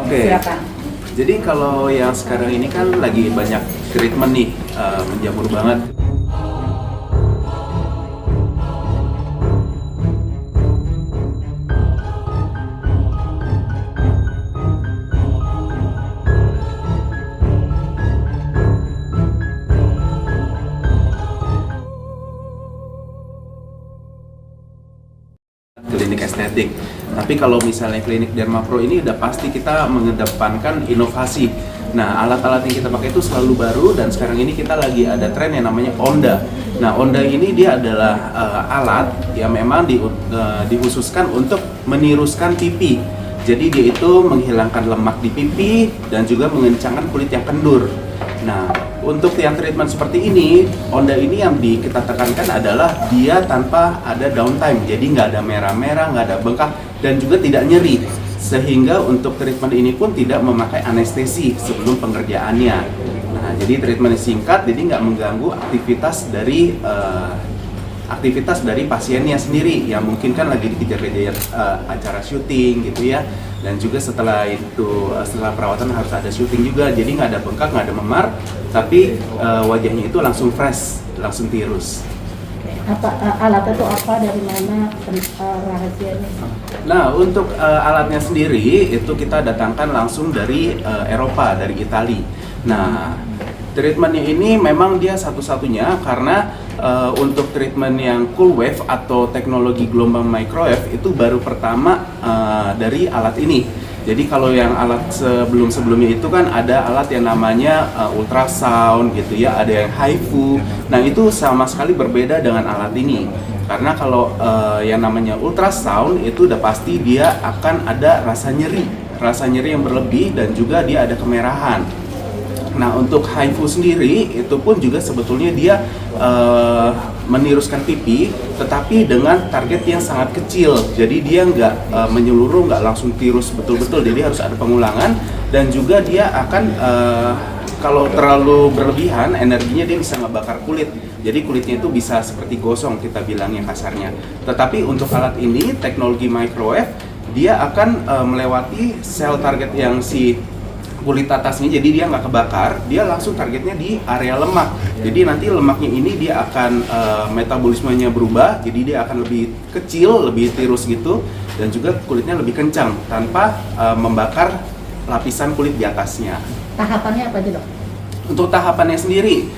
Oke. Silakan. Jadi kalau yang sekarang ini kan lagi banyak treatment nih, menjamur banget. Klinik estetik. Tapi kalau misalnya klinik Dermapro ini udah pasti kita mengedepankan inovasi. Nah, alat-alat yang kita pakai itu selalu baru dan sekarang ini kita lagi ada tren yang namanya Onda. Nah, Onda ini dia adalah alat yang memang dikhususkan untuk meniruskan pipi. Jadi dia itu menghilangkan lemak di pipi dan juga mengencangkan kulit yang kendur. Nah, untuk yang treatment seperti ini, Onda ini yang kita tekankan adalah dia tanpa ada downtime. Jadi nggak ada merah-merah, nggak ada bengkak, dan juga tidak nyeri. Sehingga untuk treatment ini pun tidak memakai anestesi sebelum pengerjaannya. Nah, jadi treatment singkat, jadi nggak mengganggu aktivitas dari pasiennya sendiri yang mungkin kan lagi dikejar-kejar acara syuting gitu ya, dan juga setelah perawatan harus ada syuting juga, jadi nggak ada bengkak, nggak ada memar, tapi wajahnya itu langsung fresh, langsung tirus. Apa alatnya itu apa, dari mana, rahasianya? Nah, untuk alatnya sendiri itu kita datangkan langsung dari Eropa, dari Italia. Nah, treatmentnya ini memang dia satu-satunya karena untuk treatment yang cool wave atau teknologi gelombang microwave itu baru pertama dari alat ini. Jadi kalau yang alat sebelumnya itu kan ada alat yang namanya ultrasound gitu ya, ada yang HIFU. Nah, itu sama sekali berbeda dengan alat ini. Karena kalau yang namanya ultrasound itu udah pasti dia akan ada rasa nyeri yang berlebih dan juga dia ada kemerahan. Nah, untuk HIFU sendiri itu pun juga sebetulnya dia meniruskan pipi, tetapi dengan target yang sangat kecil. Jadi dia nggak menyeluruh, nggak langsung tirus betul-betul. Jadi harus ada pengulangan dan juga dia akan kalau terlalu berlebihan energinya dia bisa ngebakar kulit. Jadi kulitnya itu bisa seperti gosong kita bilangnya kasarnya. Tetapi untuk alat ini teknologi microwave dia akan melewati sel target yang si kulit atasnya, jadi dia nggak kebakar, dia langsung targetnya di area lemak. Jadi nanti lemaknya ini dia akan metabolismenya berubah, jadi dia akan lebih kecil, lebih tirus gitu, dan juga kulitnya lebih kencang tanpa membakar lapisan kulit di atasnya. Tahapannya apa aja, Dok? Untuk tahapannya sendiri,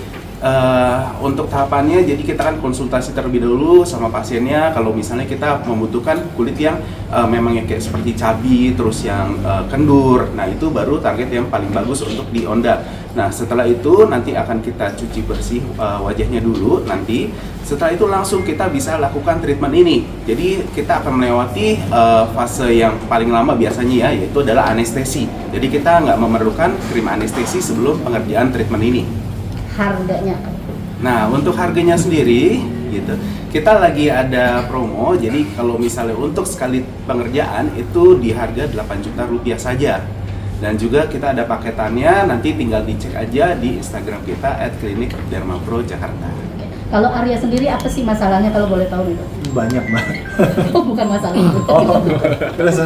jadi kita kan konsultasi terlebih dahulu sama pasiennya. Kalau misalnya kita membutuhkan kulit yang memang yang kayak seperti cabi, terus yang kendur, nah itu baru target yang paling bagus untuk di Onda. Nah, setelah itu nanti akan kita cuci bersih wajahnya dulu. Nanti setelah itu langsung kita bisa lakukan treatment ini. Jadi kita akan melewati fase yang paling lama biasanya ya, yaitu adalah anestesi. Jadi kita nggak memerlukan krim anestesi sebelum pengerjaan treatment ini. Harganya? Nah, untuk harganya sendiri gitu, kita lagi ada promo. Jadi kalau misalnya untuk sekali pengerjaan itu di harga 8 juta rupiah saja. Dan juga kita ada paketannya, nanti tinggal dicek aja di Instagram kita @klinik_dermapro_jakarta. Kalau Arya sendiri apa sih masalahnya kalau boleh tahu itu? Banyak banget. Oh, bukan masalah itu. Terus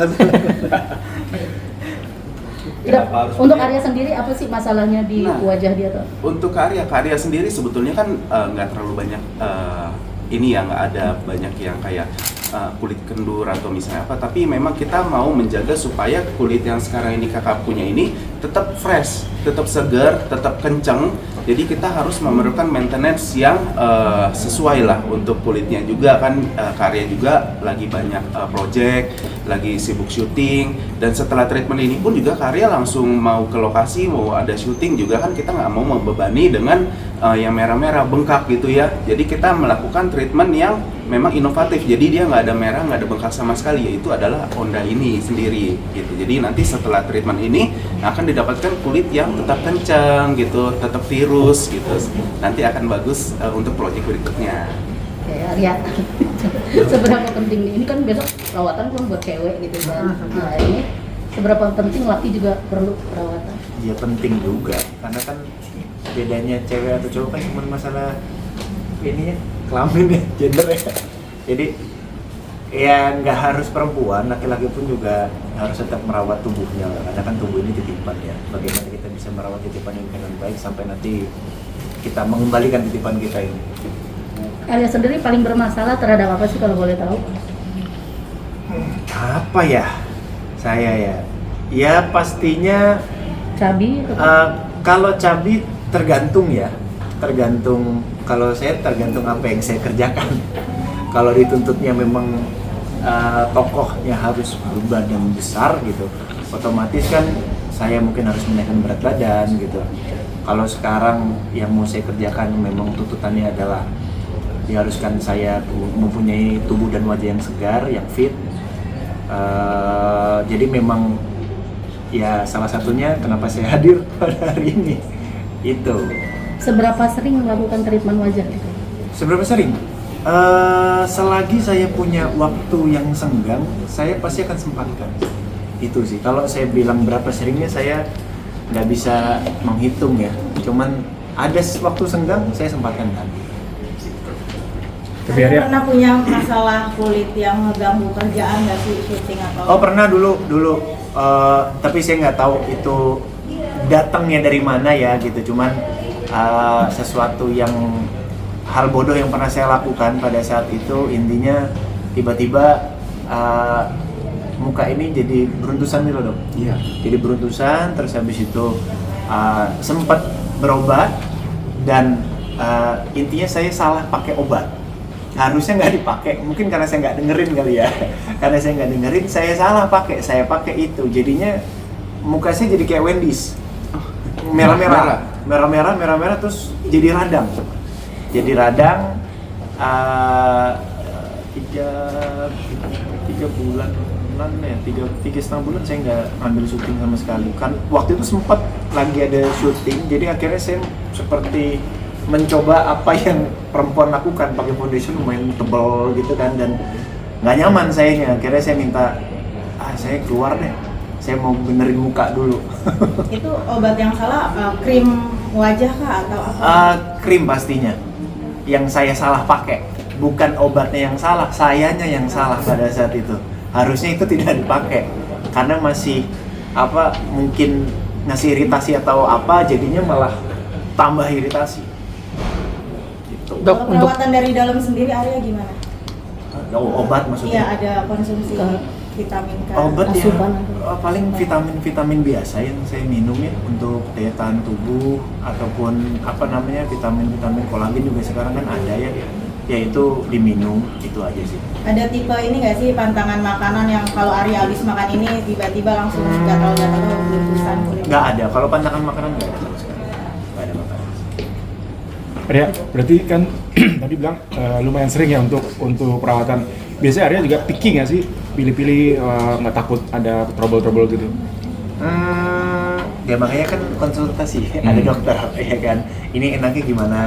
Untuk Arya sendiri apa sih masalahnya di wajah dia tuh? Untuk Arya sendiri sebetulnya kan nggak terlalu banyak ini ya, nggak ada banyak yang kayak kulit kendur atau misalnya apa, tapi memang kita mau menjaga supaya kulit yang sekarang ini kakak punya ini tetap fresh, tetap segar, tetap kenceng. Jadi kita harus memerlukan maintenance yang sesuai lah untuk kulitnya juga kan. Karya juga lagi banyak project, lagi sibuk syuting, dan setelah treatment ini pun juga Karya langsung mau ke lokasi, mau ada syuting juga kan, kita nggak mau membebani dengan yang merah-merah bengkak gitu ya. Jadi kita melakukan treatment yang memang inovatif, jadi dia nggak ada merah, nggak ada bengkak sama sekali, yaitu adalah Onda ini sendiri gitu. Jadi nanti setelah treatment ini akan didapatkan kulit yang tetap kencang gitu, tetap tirus gitu. Nanti akan bagus untuk proyek berikutnya. Oke, Arya. Seberapa penting ini kan besok perawatan kan buat cewek gitu kan. Nah, ini seberapa penting laki juga perlu perawatan? ya penting juga, karena kan bedanya cewek atau cowok kan cuma masalah ini ya, kelamin ya, gender ya. Jadi Ya nggak harus perempuan, laki-laki pun juga harus tetap merawat tubuhnya, karena kan tubuh ini titipan ya. Bagaimana kita bisa merawat titipan ini dengan baik sampai nanti kita mengembalikan titipan kita ini. Arya sendiri paling bermasalah terhadap apa sih kalau boleh tahu? Apa ya? Saya ya, ya pastinya Cabi atau kalau cabi tergantung ya, tergantung. Kalau saya tergantung apa yang saya kerjakan. Kalau dituntutnya memang tokohnya harus berbadan besar gitu, otomatis kan saya mungkin harus menaikkan berat badan gitu. Kalau sekarang yang mau saya kerjakan memang tuntutannya adalah diharuskan saya mempunyai tubuh dan wajah yang segar, yang fit. Jadi memang ya salah satunya kenapa saya hadir pada hari ini itu. seberapa sering melakukan treatment wajah gitu? Seberapa sering? Selagi saya punya waktu yang senggang, saya pasti akan sempatkan. Itu sih. Kalau saya bilang berapa seringnya, saya nggak bisa menghitung ya. Cuman ada waktu senggang, saya sempatkan kan. Tapi Arya pernah punya masalah kulit yang mengganggu kerjaan nggak sih, syuting atau? Oh pernah dulu. Tapi saya nggak tahu itu datangnya dari mana ya gitu. Cuman sesuatu yang hal bodoh yang pernah saya lakukan pada saat itu, intinya tiba-tiba muka ini jadi beruntusan gitu dok. Iya. Jadi beruntusan, terus habis itu sempat berobat dan intinya saya salah pakai obat. Harusnya nggak dipakai, mungkin karena saya nggak dengerin kali ya. Karena saya nggak dengerin, saya salah pakai, saya pakai itu. Jadinya muka saya jadi kayak Wendy's, merah-merah, terus jadi radang. Jadi radang 3 bulan ya, 3,5 bulan saya nggak ambil syuting sama sekali. Kan waktu itu sempat lagi ada syuting, jadi akhirnya saya seperti mencoba apa yang perempuan lakukan, pakai foundation lumayan tebal gitu kan, dan nggak nyaman sayanya. Akhirnya saya minta, saya keluar deh, saya mau benerin muka dulu. Itu obat yang salah, krim wajah kah atau apa? Krim pastinya yang saya salah pakai, bukan obatnya yang salah, sayanya yang salah pada saat itu. Harusnya itu tidak dipakai karena masih mungkin ngasih iritasi atau apa, jadinya malah tambah iritasi gitu. Dok, Kalau perawatan dari dalam sendiri Arya gimana? Obat Iya, maksudnya? ada konsumsi vitamin K. Obat ya, Asupan. paling vitamin biasa yang saya minum ya untuk daya tahan tubuh, ataupun vitamin kolagen juga sekarang kan ada ya itu diminum, itu aja sih. Ada tipe ini nggak sih, pantangan makanan yang kalau Arya habis makan ini tiba-tiba langsung gatal-gatal beruntusan kulit? Nggak ada, kalau pantangan makanan nggak ada sama sekali. Nggak ada makanan. Arya, berarti kan tadi bilang lumayan sering ya untuk perawatan. Biasanya Arya juga picky nggak sih? Pilih-pilih, nggak takut ada trouble gitu? Ya makanya kan konsultasi, ada dokter ya kan. Ini enaknya gimana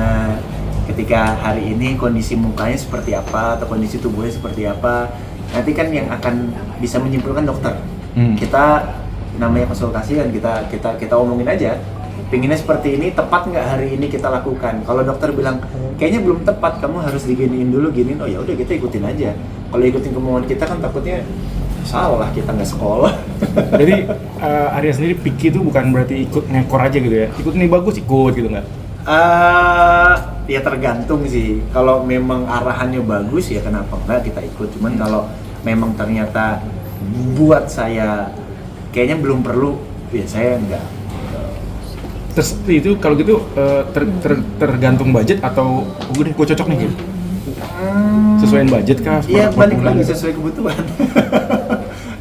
ketika hari ini kondisi mukanya seperti apa atau kondisi tubuhnya seperti apa. Nanti kan yang akan bisa menyimpulkan dokter. Kita namanya konsultasi kan, kita omongin aja. Pinginnya seperti ini, tepat nggak hari ini kita lakukan. Kalau dokter bilang kayaknya belum tepat, kamu harus diginiin dulu, giniin. Oh ya udah, kita ikutin aja. Kalau ikutin kemauan kita kan takutnya salah, kita nggak sekolah. Jadi Arya sendiri picky itu bukan berarti ikut ngekor aja gitu ya? Ikut ini bagus, ikut gitu nggak? Ya tergantung sih. Kalau memang arahannya bagus ya kenapa enggak kita ikut. Cuman kalau memang ternyata buat saya kayaknya belum perlu, ya saya enggak. Terus itu kalau gitu tergantung budget atau gue cocok nih gitu? Sesuaiin budget kah? Iya, per balik bulan? lagi sesuai kebutuhan.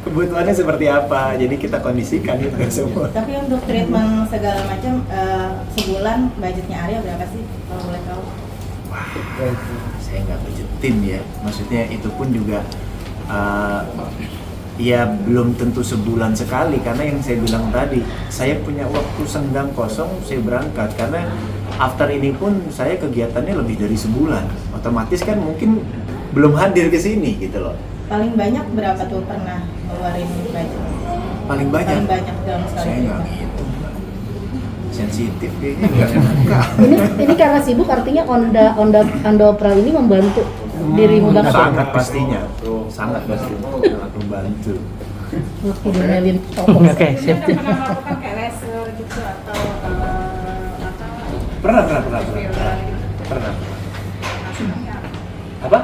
Kebutuhannya seperti apa, jadi kita kondisikan itu semua. Tapi untuk treatment segala macam, sebulan budgetnya Arya berapa sih kalau boleh tahu? Wah, saya nggak budgetin ya. Maksudnya itu pun juga ya belum tentu sebulan sekali, karena yang saya bilang tadi, saya punya waktu senggang kosong, saya berangkat. Karena after ini pun saya kegiatannya lebih dari sebulan. Otomatis kan mungkin belum hadir ke sini gitu loh. Paling banyak berapa tuh pernah ngeluarin budget? Paling banyak? Paling banyak dalam sekali. Saya nggak ngitung. Sensitif kayaknya. Ini karena sibuk, artinya Onda Pral ini membantu dirimu banget. Sangat pastinya, sangat pastinya sangat membantu. Terus diomelin Oke, siap. Pernah melakukan kayak laser gitu atau Pernah. masalahnya Apa?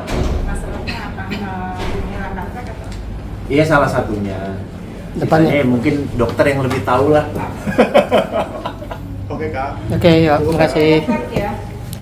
masalahnya apa dunia praktek atau Iya, salah satunya. Depannya. Sisanya mungkin dokter yang lebih tahu lah. Oke, Kak. Oke, yuk, terima kasih. ya